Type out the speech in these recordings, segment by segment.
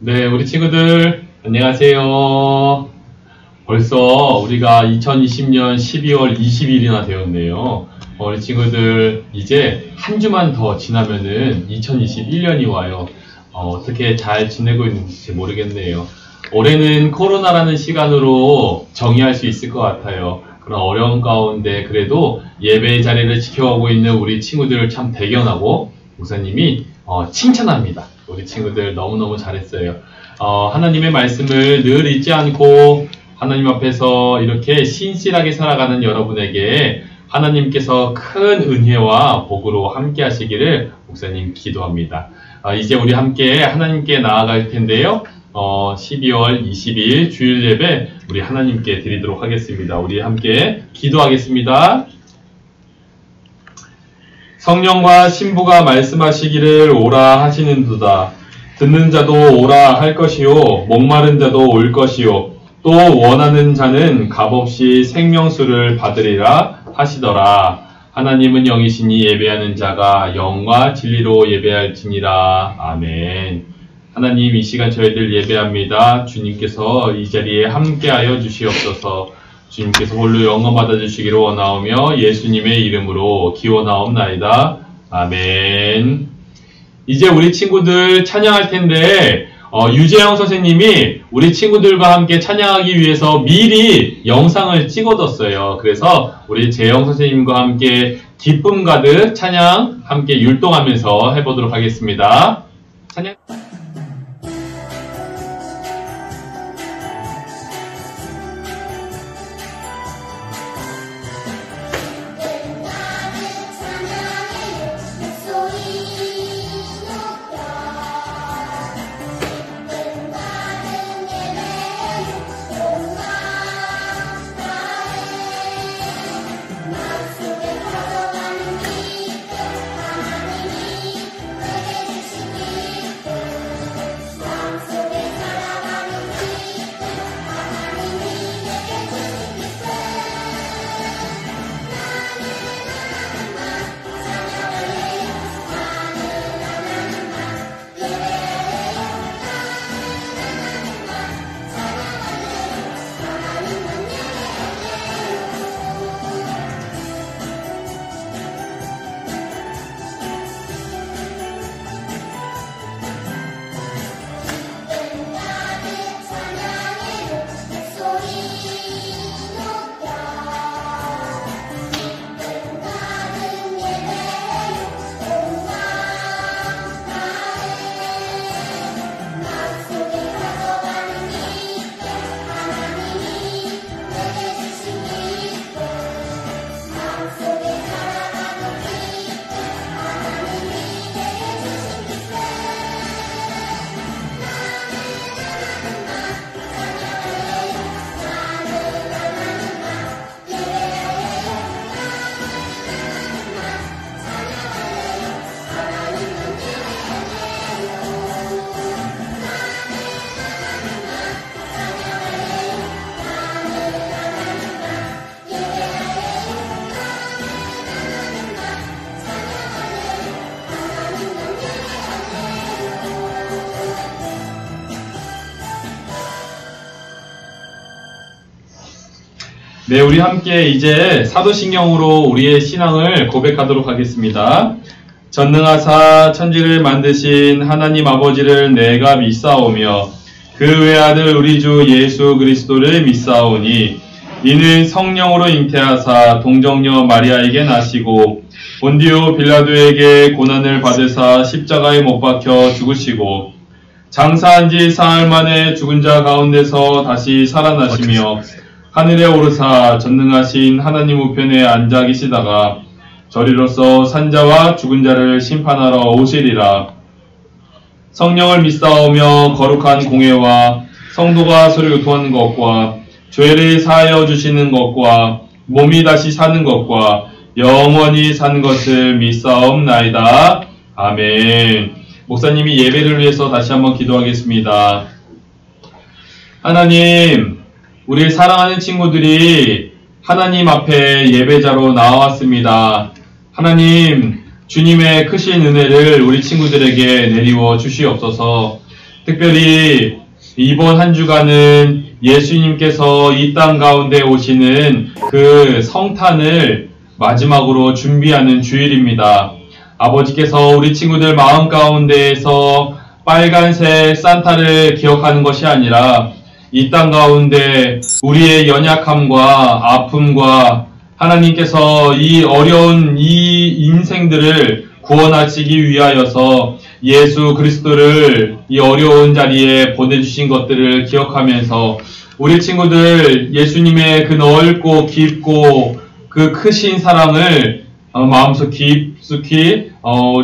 네, 우리 친구들, 안녕하세요. 벌써 우리가 2020년 12월 20일이나 되었네요. 우리 친구들, 이제 한 주만 더 지나면은 2021년이 와요. 어떻게 잘 지내고 있는지 모르겠네요. 올해는 코로나라는 시간으로 정의할 수 있을 것 같아요. 그런 어려운 가운데 그래도 예배 자리를 지켜오고 있는 우리 친구들을 참 대견하고 목사님이 칭찬합니다. 우리 친구들 너무너무 잘했어요. 하나님의 말씀을 늘 잊지 않고 하나님 앞에서 이렇게 신실하게 살아가는 여러분에게 하나님께서 큰 은혜와 복으로 함께 하시기를 목사님 기도합니다. 이제 우리 함께 하나님께 나아갈 텐데요. 12월 20일 주일 예배 우리 하나님께 드리도록 하겠습니다. 우리 함께 기도하겠습니다. 성령과 신부가 말씀하시기를 오라 하시는도다. 듣는 자도 오라 할 것이요 목마른 자도 올 것이요 또 원하는 자는 값없이 생명수를 받으리라 하시더라. 하나님은 영이시니 예배하는 자가 영과 진리로 예배할지니라. 아멘. 하나님, 이 시간 저희들 예배합니다. 주님께서 이 자리에 함께하여 주시옵소서. 주님께서 홀로 영광 받아주시기를 원하오며 예수님의 이름으로 기원하옵나이다. 아멘. 이제 우리 친구들 찬양할 텐데 유재영 선생님이 우리 친구들과 함께 찬양하기 위해서 미리 영상을 찍어뒀어요. 그래서 우리 재영 선생님과 함께 기쁨 가득 찬양 함께 율동하면서 해보도록 하겠습니다. 찬양. 네, 우리 함께 이제 사도신경으로 우리의 신앙을 고백하도록 하겠습니다. 전능하사 천지를 만드신 하나님 아버지를 내가 믿사오며 그 외아들 우리 주 예수 그리스도를 믿사오니 이는 성령으로 잉태하사 동정녀 마리아에게 나시고 본디오 빌라도에게 고난을 받으사 십자가에 못 박혀 죽으시고 장사한 지 사흘 만에 죽은 자 가운데서 다시 살아나시며 하늘에 오르사 전능하신 하나님 우편에 앉아 계시다가 저리로서 산자와 죽은 자를 심판하러 오시리라. 성령을 믿사오며 거룩한 공회와 성도가 서로 교통하는 것과 죄를 사하여 주시는 것과 몸이 다시 사는 것과 영원히 사는 것을 믿사옵나이다. 아멘. 목사님이 예배를 위해서 다시 한번 기도하겠습니다. 하나님, 우리 사랑하는 친구들이 하나님 앞에 예배자로 나왔습니다. 하나님, 주님의 크신 은혜를 우리 친구들에게 내리워 주시옵소서. 특별히 이번 한 주간은 예수님께서 이 땅 가운데 오시는 그 성탄을 마지막으로 준비하는 주일입니다. 아버지께서 우리 친구들 마음 가운데에서 빨간색 산타를 기억하는 것이 아니라 이 땅 가운데 우리의 연약함과 아픔과 하나님께서 이 어려운 이 인생들을 구원하시기 위하여서 예수 그리스도를 이 어려운 자리에 보내주신 것들을 기억하면서 우리 친구들 예수님의 그 넓고 깊고 그 크신 사랑을 마음속 깊숙이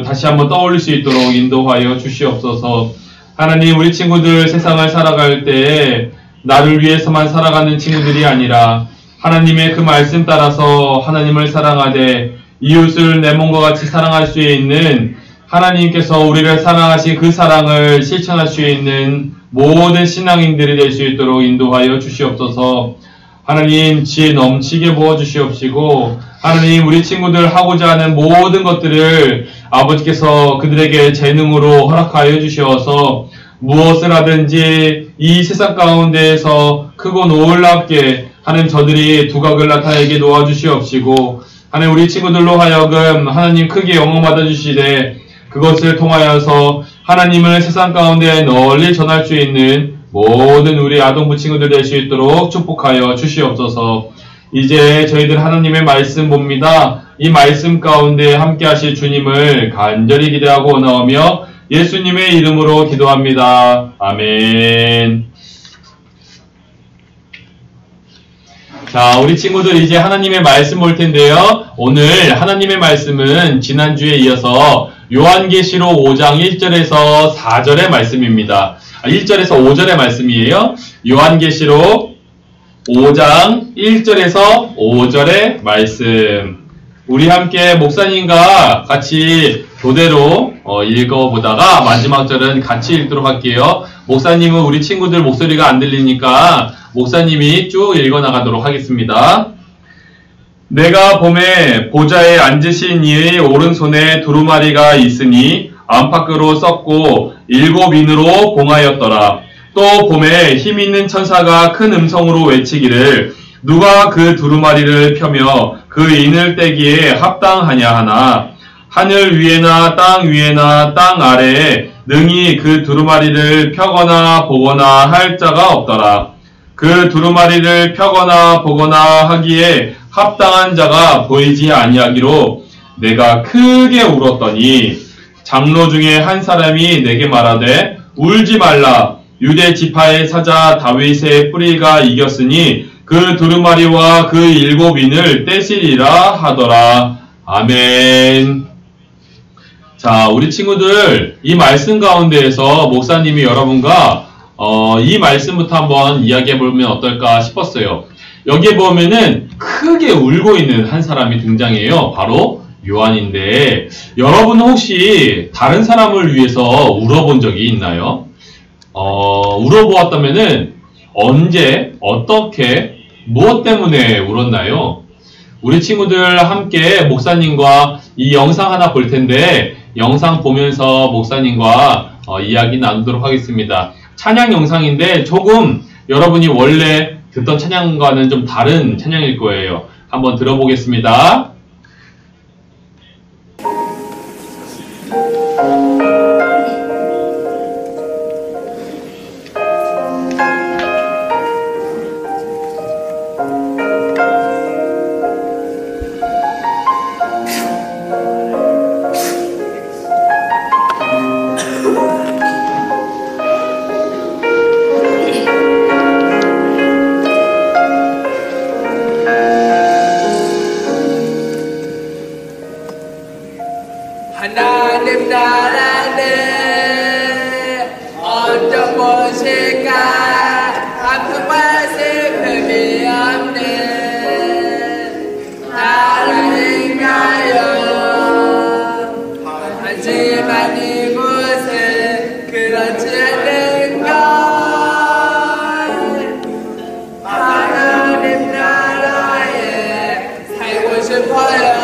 다시 한번 떠올릴 수 있도록 인도하여 주시옵소서. 하나님, 우리 친구들 세상을 살아갈 때 나를 위해서만 살아가는 친구들이 아니라 하나님의 그 말씀 따라서 하나님을 사랑하되 이웃을 내 몸과 같이 사랑할 수 있는 하나님께서 우리를 사랑하신 그 사랑을 실천할 수 있는 모든 신앙인들이 될 수 있도록 인도하여 주시옵소서. 하나님, 지혜 넘치게 부어주시옵시고 하나님, 우리 친구들 하고자 하는 모든 것들을 아버지께서 그들에게 재능으로 허락하여 주시어서 무엇을 하든지 이 세상 가운데에서 크고 놀랍게 하나님 저들이 두각을 나타내게 도와주시옵시고 하나님, 우리 친구들로 하여금 하나님 크게 영광 받아주시되 그것을 통하여서 하나님을 세상 가운데 널리 전할 수 있는 모든 우리 아동부 친구들 될 수 있도록 축복하여 주시옵소서. 이제 저희들 하나님의 말씀 봅니다. 이 말씀 가운데 함께 하실 주님을 간절히 기대하고 원하오며 예수님의 이름으로 기도합니다. 아멘. 자, 우리 친구들 이제 하나님의 말씀 볼 텐데요. 오늘 하나님의 말씀은 지난주에 이어서 요한계시록 5장 1절에서 4절의 말씀입니다. 1절에서 5절의 말씀이에요. 요한계시록 5장 1절에서 5절의 말씀. 우리 함께 목사님과 같이 교대로 읽어보다가 마지막 절은 같이 읽도록 할게요. 목사님은 우리 친구들 목소리가 안 들리니까 목사님이 쭉 읽어나가도록 하겠습니다. 내가 보매 보좌에 앉으신 이의 오른손에 두루마리가 있으니 안팎으로 썩고 7인으로 봉하였더라. 또 보매 힘있는 천사가 큰 음성으로 외치기를 누가 그 두루마리를 펴며 그 인을 떼기에 합당하냐 하나 하늘 위에나 땅 위에나 땅 아래에 능히 그 두루마리를 펴거나 보거나 할 자가 없더라. 그 두루마리를 펴거나 보거나 하기에 합당한 자가 보이지 아니하기로 내가 크게 울었더니 장로 중에 한 사람이 내게 말하되 울지 말라. 유대 지파의 사자 다윗의 뿌리가 이겼으니 그 두루마리와 그 7인을 떼시리라 하더라. 아멘. 자, 우리 친구들 이 말씀 가운데에서 목사님이 여러분과 이 말씀부터 한번 이야기해 보면 어떨까 싶었어요. 여기에 보면은 크게 울고 있는 한 사람이 등장해요. 바로 요한인데 여러분은 혹시 다른 사람을 위해서 울어본 적이 있나요? 울어보았다면은 언제, 어떻게, 무엇 때문에 울었나요? 우리 친구들 함께 목사님과 이 영상 하나 볼 텐데 영상 보면서 목사님과 이야기 나누도록 하겠습니다. 찬양 영상인데 조금 여러분이 원래 듣던 찬양과는 좀 다른 찬양일 거예요. 한번 들어보겠습니다. 하나님 나라는 어떤 곳일까 아픈 말씀이 없는 나라인가요? 하지만 이곳은 그렇지 않은걸. 하나님 나라에 살고 싶어요.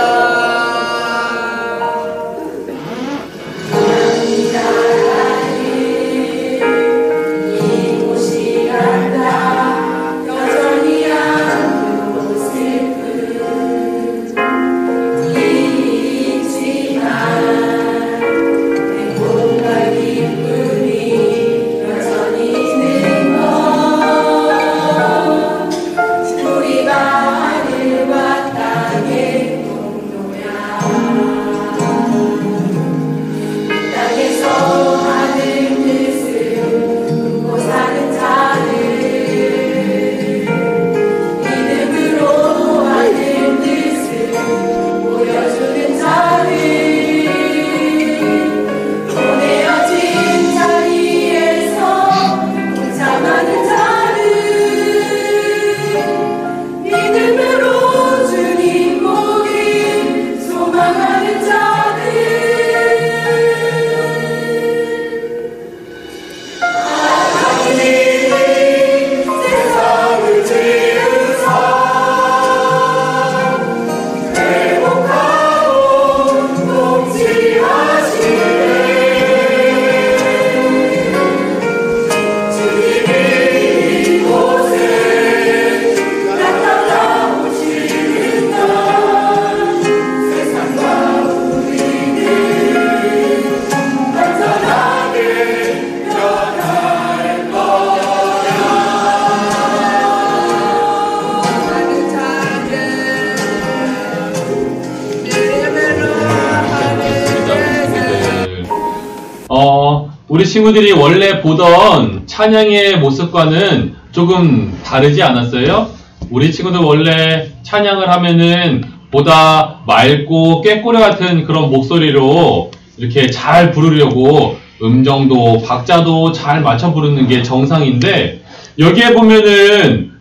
우리 친구들이 원래 보던 찬양의 모습과는 조금 다르지 않았어요? 우리 친구들 원래 찬양을 하면은 보다 맑고 꾀꼬리 같은 그런 목소리로 이렇게 잘 부르려고 음정도 박자도 잘 맞춰 부르는 게 정상인데, 여기에 보면은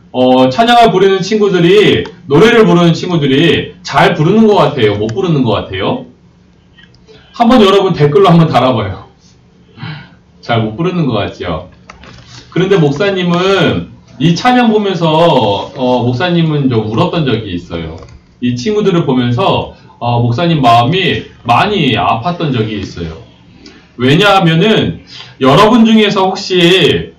찬양을 부르는 친구들이, 노래를 부르는 친구들이 잘 부르는 것 같아요? 못 부르는 것 같아요? 한번 여러분 댓글로 한번 달아봐요. 잘 못 부르는 것 같죠? 그런데 목사님은 이 찬양 보면서 목사님은 좀 울었던 적이 있어요. 이 친구들을 보면서 목사님 마음이 많이 아팠던 적이 있어요. 왜냐하면은 여러분 중에서 혹시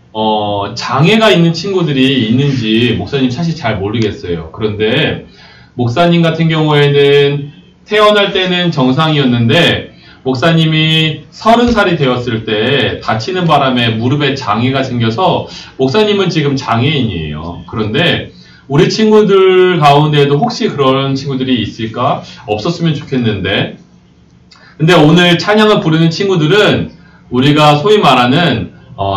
장애가 있는 친구들이 있는지 목사님 사실 잘 모르겠어요. 그런데 목사님 같은 경우에는 태어날 때는 정상이었는데 목사님이 30살이 되었을 때 다치는 바람에 무릎에 장애가 생겨서 목사님은 지금 장애인이에요. 그런데 우리 친구들 가운데도 혹시 그런 친구들이 있을까? 없었으면 좋겠는데, 근데 오늘 찬양을 부르는 친구들은 우리가 소위 말하는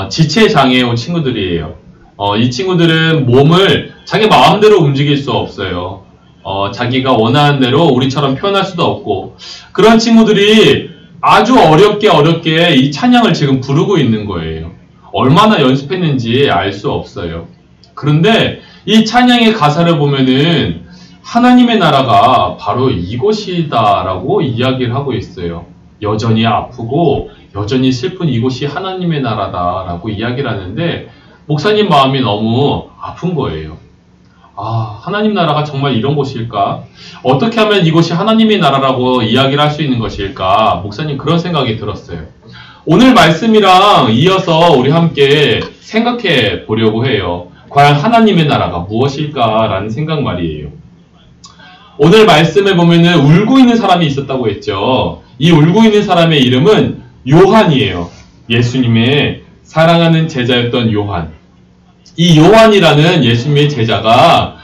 지체장애의 친구들이에요. 이 친구들은 몸을 자기 마음대로 움직일 수 없어요. 자기가 원하는 대로 우리처럼 표현할 수도 없고, 그런 친구들이 아주 어렵게 이 찬양을 지금 부르고 있는 거예요. 얼마나 연습했는지 알 수 없어요. 그런데 이 찬양의 가사를 보면은 하나님의 나라가 바로 이곳이다라고 이야기를 하고 있어요. 여전히 아프고 여전히 슬픈 이곳이 하나님의 나라다라고 이야기를 하는데 목사님 마음이 너무 아픈 거예요. 아, 하나님 나라가 정말 이런 곳일까? 어떻게 하면 이곳이 하나님의 나라라고 이야기를 할 수 있는 것일까? 목사님 그런 생각이 들었어요. 오늘 말씀이랑 이어서 우리 함께 생각해 보려고 해요. 과연 하나님의 나라가 무엇일까라는 생각 말이에요. 오늘 말씀에 보면은 울고 있는 사람이 있었다고 했죠. 이 울고 있는 사람의 이름은 요한이에요. 예수님의 사랑하는 제자였던 요한. 이 요한이라는 예수님의 제자가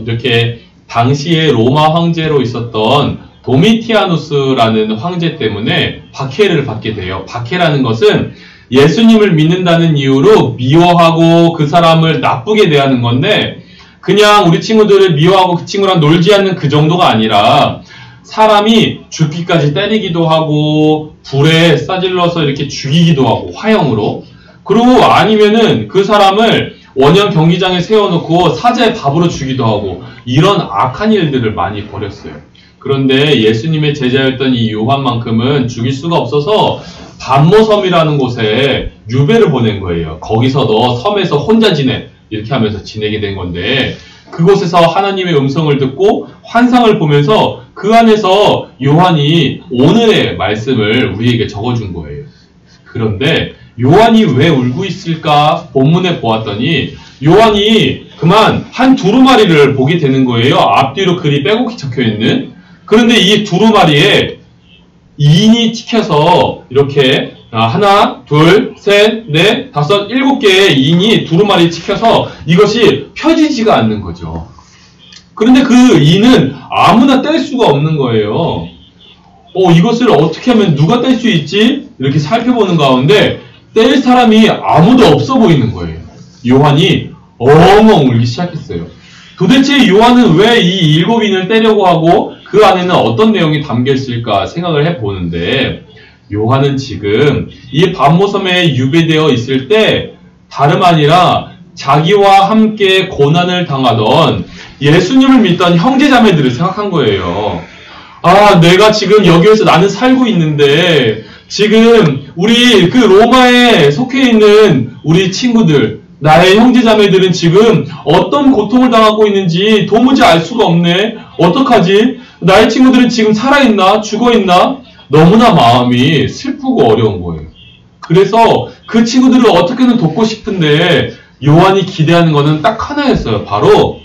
이렇게 당시에 로마 황제로 있었던 도미티아누스라는 황제 때문에 박해를 받게 돼요. 박해라는 것은 예수님을 믿는다는 이유로 미워하고 그 사람을 나쁘게 대하는 건데, 그냥 우리 친구들을 미워하고 그 친구랑 놀지 않는 그 정도가 아니라 사람이 죽기까지 때리기도 하고 불에 싸질러서 이렇게 죽이기도 하고 화형으로, 그리고 아니면은 그 사람을 원형 경기장에 세워놓고 사제 밥으로 주기도 하고 이런 악한 일들을 많이 벌였어요. 그런데 예수님의 제자였던 이 요한만큼은 죽일 수가 없어서 반모섬이라는 곳에 유배를 보낸 거예요. 거기서 너 섬에서 혼자 지내 이렇게 하면서 지내게 된 건데, 그곳에서 하나님의 음성을 듣고 환상을 보면서 그 안에서 요한이 오늘의 말씀을 우리에게 적어준 거예요. 그런데 요한이 왜 울고 있을까 본문에 보았더니 요한이 그만 한 두루마리를 보게 되는 거예요. 앞뒤로 글이 빼곡히 적혀있는. 그런데 이 두루마리에 인이 찍혀서 이렇게 하나, 둘, 셋, 넷, 다섯, 7개의 인이 두루마리에 찍혀서 이것이 펴지지가 않는 거죠. 그런데 그 인은 아무나 뗄 수가 없는 거예요. 이것을 어떻게 하면 누가 뗄 수 있지? 이렇게 살펴보는 가운데 뗄 사람이 아무도 없어 보이는 거예요. 요한이 엉엉 울기 시작했어요. 도대체 요한은 왜 이 7인을 떼려고 하고 그 안에는 어떤 내용이 담겨 있을까 생각을 해보는데, 요한은 지금 이 반모섬에 유배되어 있을 때 다름 아니라 자기와 함께 고난을 당하던 예수님을 믿던 형제자매들을 생각한 거예요. 아, 내가 지금 여기에서 나는 살고 있는데 지금 우리 그 로마에 속해 있는 우리 친구들, 나의 형제자매들은 지금 어떤 고통을 당하고 있는지 도무지 알 수가 없네. 어떡하지? 나의 친구들은 지금 살아있나? 죽어있나? 너무나 마음이 슬프고 어려운 거예요. 그래서 그 친구들을 어떻게든 돕고 싶은데 요한이 기대하는 것은 딱 하나였어요. 바로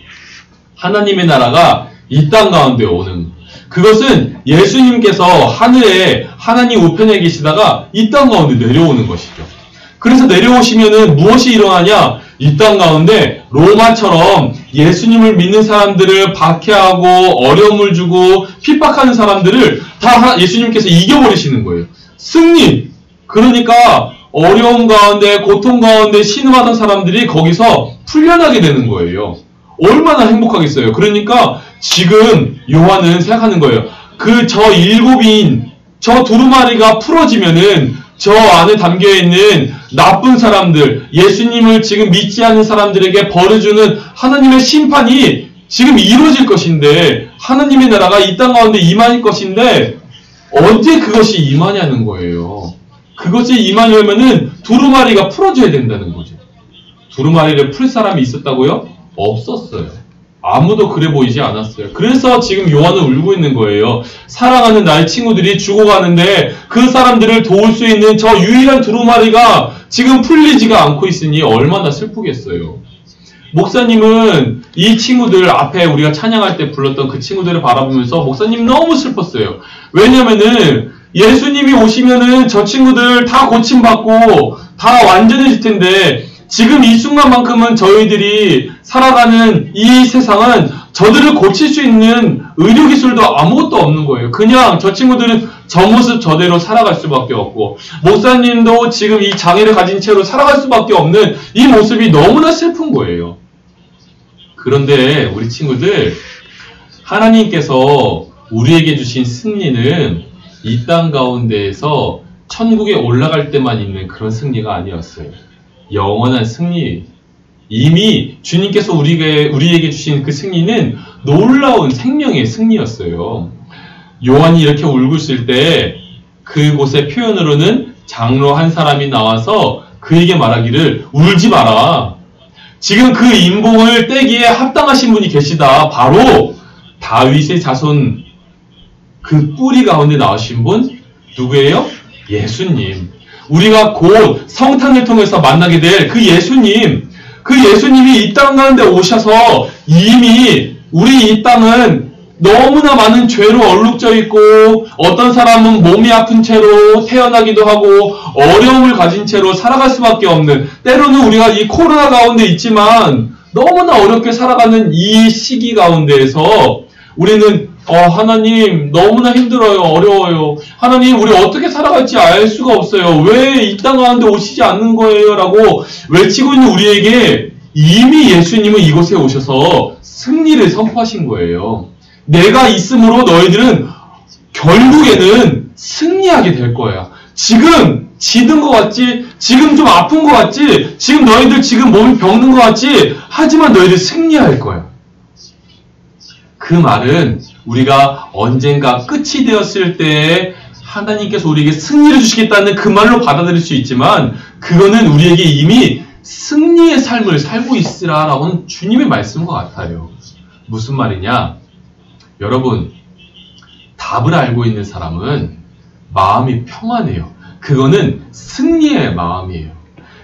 하나님의 나라가 이 땅 가운데 오는, 그것은 예수님께서 하늘에 하나님 우편에 계시다가 이 땅 가운데 내려오는 것이죠. 그래서 내려오시면은 무엇이 일어나냐? 이 땅 가운데 로마처럼 예수님을 믿는 사람들을 박해하고 어려움을 주고 핍박하는 사람들을 다 예수님께서 이겨버리시는 거예요. 승리! 그러니까 어려움 가운데, 고통 가운데 신음하던 사람들이 거기서 풀려나게 되는 거예요. 얼마나 행복하겠어요. 그러니까 지금 요한은 생각하는 거예요. 저 일곱인, 저 두루마리가 풀어지면은 저 안에 담겨있는 나쁜 사람들, 예수님을 지금 믿지 않는 사람들에게 벌을 주는 하나님의 심판이 지금 이루어질 것인데, 하나님의 나라가 이 땅 가운데 임할 것인데, 언제 그것이 임하냐는 거예요. 그것이 임하려면은 두루마리가 풀어져야 된다는 거죠. 두루마리를 풀 사람이 있었다고요? 없었어요. 아무도 그래 보이지 않았어요. 그래서 지금 요한은 울고 있는 거예요. 사랑하는 나의 친구들이 죽어가는데 그 사람들을 도울 수 있는 저 유일한 두루마리가 지금 풀리지가 않고 있으니 얼마나 슬프겠어요. 목사님은 이 친구들 앞에 우리가 찬양할 때 불렀던 그 친구들을 바라보면서 목사님 너무 슬펐어요. 왜냐면은 예수님이 오시면은 저 친구들 다 고침받고 다 완전해질 텐데 지금 이 순간만큼은 저희들이 살아가는 이 세상은 저들을 고칠 수 있는 의료기술도 아무것도 없는 거예요. 그냥 저 친구들은 저 모습 저대로 살아갈 수밖에 없고, 목사님도 지금 이 장애를 가진 채로 살아갈 수밖에 없는 이 모습이 너무나 슬픈 거예요. 그런데 우리 친구들, 하나님께서 우리에게 주신 승리는 이 땅 가운데에서 천국에 올라갈 때만 있는 그런 승리가 아니었어요. 영원한 승리. 이미 주님께서 우리에게 주신 그 승리는 놀라운 생명의 승리였어요. 요한이 이렇게 울고 있을 때 그곳의 표현으로는 장로 한 사람이 나와서 그에게 말하기를 울지 마라. 지금 그 인봉을 떼기에 합당하신 분이 계시다. 바로 다윗의 자손 그 뿌리 가운데 나오신 분 누구예요? 예수님. 우리가 곧 성탄을 통해서 만나게 될 그 예수님, 그 예수님이 이 땅 가운데 오셔서 이미 우리 이 땅은 너무나 많은 죄로 얼룩져 있고 어떤 사람은 몸이 아픈 채로 태어나기도 하고 어려움을 가진 채로 살아갈 수밖에 없는, 때로는 우리가 이 코로나 가운데 있지만 너무나 어렵게 살아가는 이 시기 가운데에서 우리는 하나님 너무나 힘들어요. 어려워요. 하나님 우리 어떻게 살아갈지 알 수가 없어요. 왜 이 땅 가운데 오시지 않는 거예요? 라고 외치고 있는 우리에게 이미 예수님은 이곳에 오셔서 승리를 선포하신 거예요. 내가 있으므로 너희들은 결국에는 승리하게 될 거야. 지금 지든 것 같지? 지금 좀 아픈 것 같지? 지금 너희들 지금 몸이 병든 것 같지? 하지만 너희들 승리할 거야. 그 말은 우리가 언젠가 끝이 되었을 때 하나님께서 우리에게 승리를 주시겠다는 그 말로 받아들일 수 있지만, 그거는 우리에게 이미 승리의 삶을 살고 있으라라고는 주님의 말씀인 것 같아요. 무슨 말이냐? 여러분, 답을 알고 있는 사람은 마음이 평안해요. 그거는 승리의 마음이에요.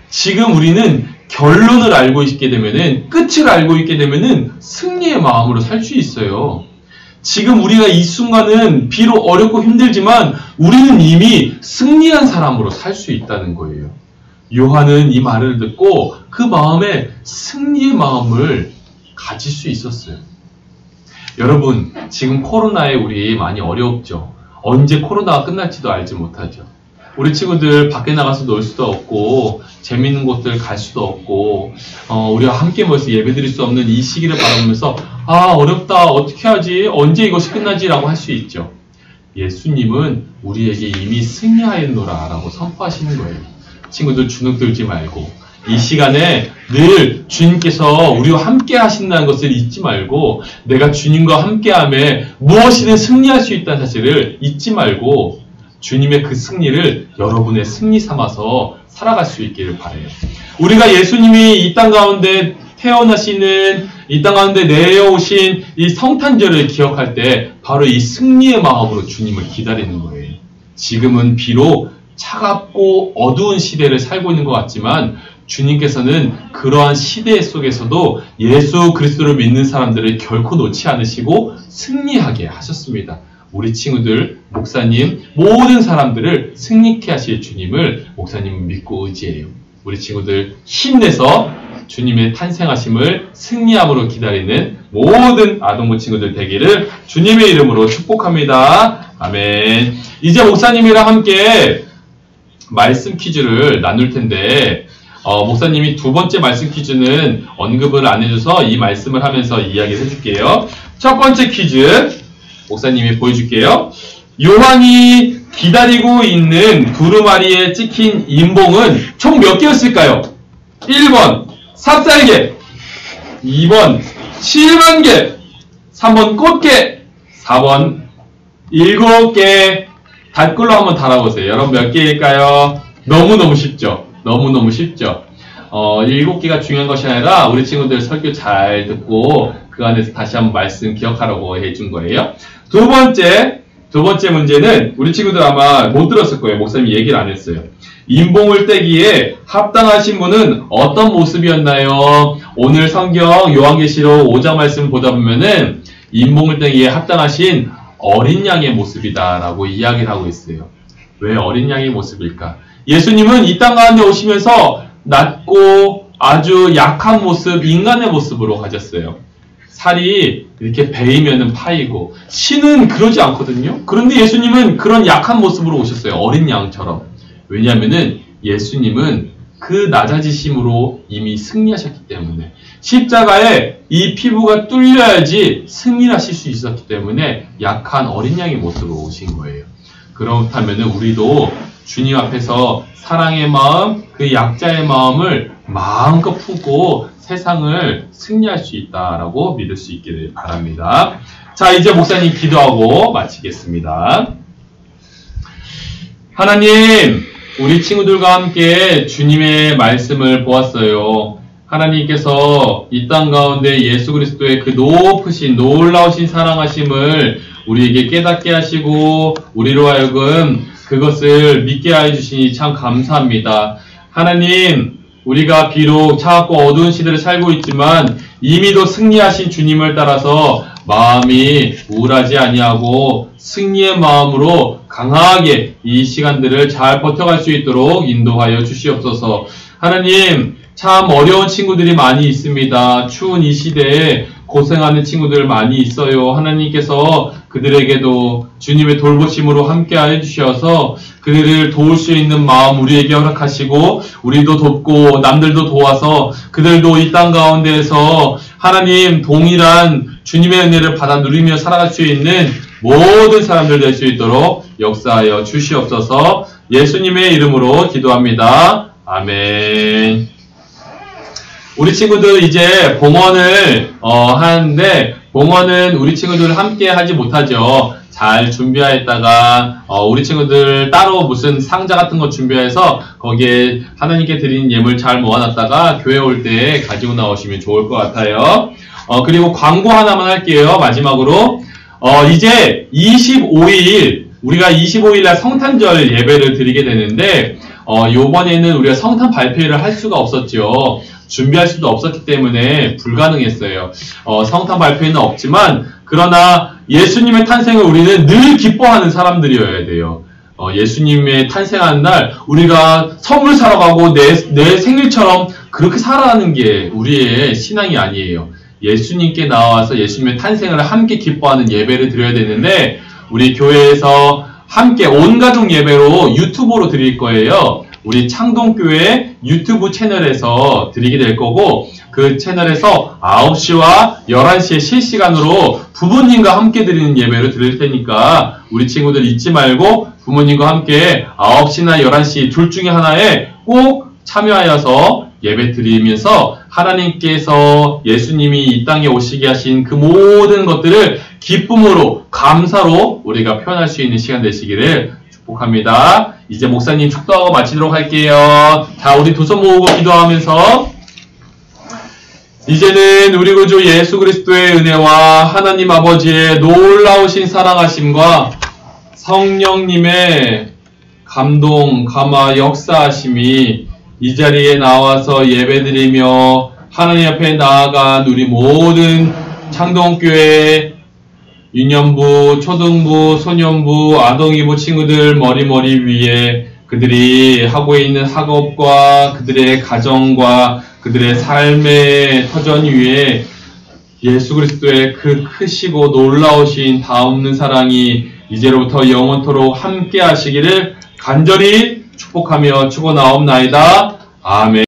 지금 우리는 결론을 알고 있게 되면은, 끝을 알고 있게 되면은 승리의 마음으로 살 수 있어요. 지금 우리가 이 순간은 비록 어렵고 힘들지만 우리는 이미 승리한 사람으로 살 수 있다는 거예요. 요한은 이 말을 듣고 그 마음에 승리의 마음을 가질 수 있었어요. 여러분, 지금 코로나에 우리 많이 어렵죠. 언제 코로나가 끝날지도 알지 못하죠. 우리 친구들 밖에 나가서 놀 수도 없고 재밌는 곳들 갈 수도 없고 우리가 함께 모여서 예배드릴 수 없는 이 시기를 바라보면서 어렵다, 어떻게 하지, 언제 이것이 끝나지 라고 할 수 있죠. 예수님은 우리에게 이미 승리하였노라 라고 선포하시는 거예요. 친구들 주눅 들지 말고 이 시간에 늘 주님께서 우리와 함께 하신다는 것을 잊지 말고, 내가 주님과 함께함에 무엇이든 승리할 수 있다는 사실을 잊지 말고 주님의 그 승리를 여러분의 승리 삼아서 살아갈 수 있기를 바라요. 우리가 예수님이 이 땅 가운데 태어나시는, 이 땅 가운데 내려오신 이 성탄절을 기억할 때 바로 이 승리의 마음으로 주님을 기다리는 거예요. 지금은 비록 차갑고 어두운 시대를 살고 있는 것 같지만 주님께서는 그러한 시대 속에서도 예수 그리스도를 믿는 사람들을 결코 놓지 않으시고 승리하게 하셨습니다. 우리 친구들, 목사님, 모든 사람들을 승리케 하실 주님을 목사님은 믿고 의지해요. 우리 친구들 힘내서 주님의 탄생하심을 승리함으로 기다리는 모든 아동부 친구들 되기를 주님의 이름으로 축복합니다. 아멘. 이제 목사님이랑 함께 말씀 퀴즈를 나눌 텐데 목사님이 두 번째 말씀 퀴즈는 언급을 안 해줘서 이 말씀을 하면서 이야기를 해줄게요. 첫 번째 퀴즈 목사님이 보여줄게요. 요한이 기다리고 있는 두루마리에 찍힌 인봉은 총 몇 개였을까요? 1번 14개, 2번 7만 개, 3번 꽃게, 4번 7개. 댓글로 한번 달아보세요. 여러분 몇 개일까요? 너무너무 쉽죠? 너무너무 쉽죠? 7개가 중요한 것이 아니라 우리 친구들 설교 잘 듣고 그 안에서 다시 한번 말씀 기억하라고 해준 거예요. 두 번째 문제는 우리 친구들 아마 못 들었을 거예요. 목사님이 얘기를 안 했어요. 인봉을 떼기에 합당하신 분은 어떤 모습이었나요? 오늘 성경 요한계시록 5장 말씀 보다 보면은 인봉을 떼기에 합당하신 어린 양의 모습이다라고 이야기를 하고 있어요. 왜 어린 양의 모습일까? 예수님은 이 땅 가운데 오시면서 낮고 아주 약한 모습, 인간의 모습으로 가졌어요. 살이 이렇게 베이면은 파이고, 신은 그러지 않거든요. 그런데 예수님은 그런 약한 모습으로 오셨어요. 어린 양처럼. 왜냐하면은 예수님은 그 낮아지심으로 이미 승리하셨기 때문에, 십자가에 이 피부가 뚫려야지 승리를 하실 수 있었기 때문에 약한 어린 양의 모습으로 오신 거예요. 그렇다면 우리도 주님 앞에서 사랑의 마음, 그 약자의 마음을 마음껏 품고 세상을 승리할 수 있다라고 믿을 수 있기를 바랍니다. 자, 이제 목사님 기도하고 마치겠습니다. 하나님, 우리 친구들과 함께 주님의 말씀을 보았어요. 하나님께서 이 땅 가운데 예수 그리스도의 그 높으신 놀라우신 사랑하심을 우리에게 깨닫게 하시고 우리로 하여금 그것을 믿게 하여 주시니 참 감사합니다. 하나님, 우리가 비록 차갑고 어두운 시대를 살고 있지만 이미도 승리하신 주님을 따라서 마음이 우울하지 아니하고 승리의 마음으로 강하게 이 시간들을 잘 버텨갈 수 있도록 인도하여 주시옵소서. 하나님, 참 어려운 친구들이 많이 있습니다. 추운 이 시대에 고생하는 친구들 많이 있어요. 하나님께서 그들에게도 주님의 돌보심으로 함께하여 주셔서 그들을 도울 수 있는 마음 우리에게 허락하시고 우리도 돕고 남들도 도와서 그들도 이 땅 가운데에서 하나님 동일한 주님의 은혜를 받아 누리며 살아갈 수 있는 모든 사람들 될 수 있도록 역사하여 주시옵소서. 예수님의 이름으로 기도합니다. 아멘. 우리 친구들 이제 봉헌을 하는데 봉헌은 우리 친구들 함께 하지 못하죠. 잘 준비하였다가 우리 친구들 따로 무슨 상자 같은 거 준비해서 거기에 하나님께 드리는 예물 잘 모아놨다가 교회 올 때 가지고 나오시면 좋을 것 같아요. 그리고 광고 하나만 할게요. 마지막으로 이제 25일 우리가 25일날 성탄절 예배를 드리게 되는데 요번에는 우리가 성탄 발표회를 할 수가 없었죠. 준비할 수도 없었기 때문에 불가능했어요. 성탄 발표회는 없지만 그러나 예수님의 탄생을 우리는 늘 기뻐하는 사람들이어야 돼요. 예수님의 탄생하는 날 우리가 선물 사러 가고 내 생일처럼 그렇게 살아가는 게 우리의 신앙이 아니에요. 예수님께 나와서 예수님의 탄생을 함께 기뻐하는 예배를 드려야 되는데 우리 교회에서 함께 온 가족 예배로 유튜브로 드릴 거예요. 우리 창동교회 유튜브 채널에서 드리게 될 거고 그 채널에서 9시와 11시에 실시간으로 부모님과 함께 드리는 예배를 드릴 테니까 우리 친구들 잊지 말고 부모님과 함께 9시나 11시 둘 중에 하나에 꼭 참여하여서 예배 드리면서 하나님께서 예수님이 이 땅에 오시게 하신 그 모든 것들을 기쁨으로 감사로 우리가 표현할 수 있는 시간 되시기를 축복합니다. 이제 목사님 축도하고 마치도록 할게요. 자, 우리 두 손 모으고 기도하면서 이제는 우리 구주 예수 그리스도의 은혜와 하나님 아버지의 놀라우신 사랑하심과 성령님의 감동, 감화, 역사하심이 이 자리에 나와서 예배드리며 하나님 앞에 나아간 우리 모든 창동교회 유년부, 초등부, 소년부, 아동이부 친구들 머리 위에 그들이 하고 있는 학업과 그들의 가정과 그들의 삶의 터전 위에 예수 그리스도의 그 크시고 놀라우신 다없는 사랑이 이제로부터 영원토록 함께 하시기를 간절히 축복합니다. 축복하며 축원하옵나이다. 아멘.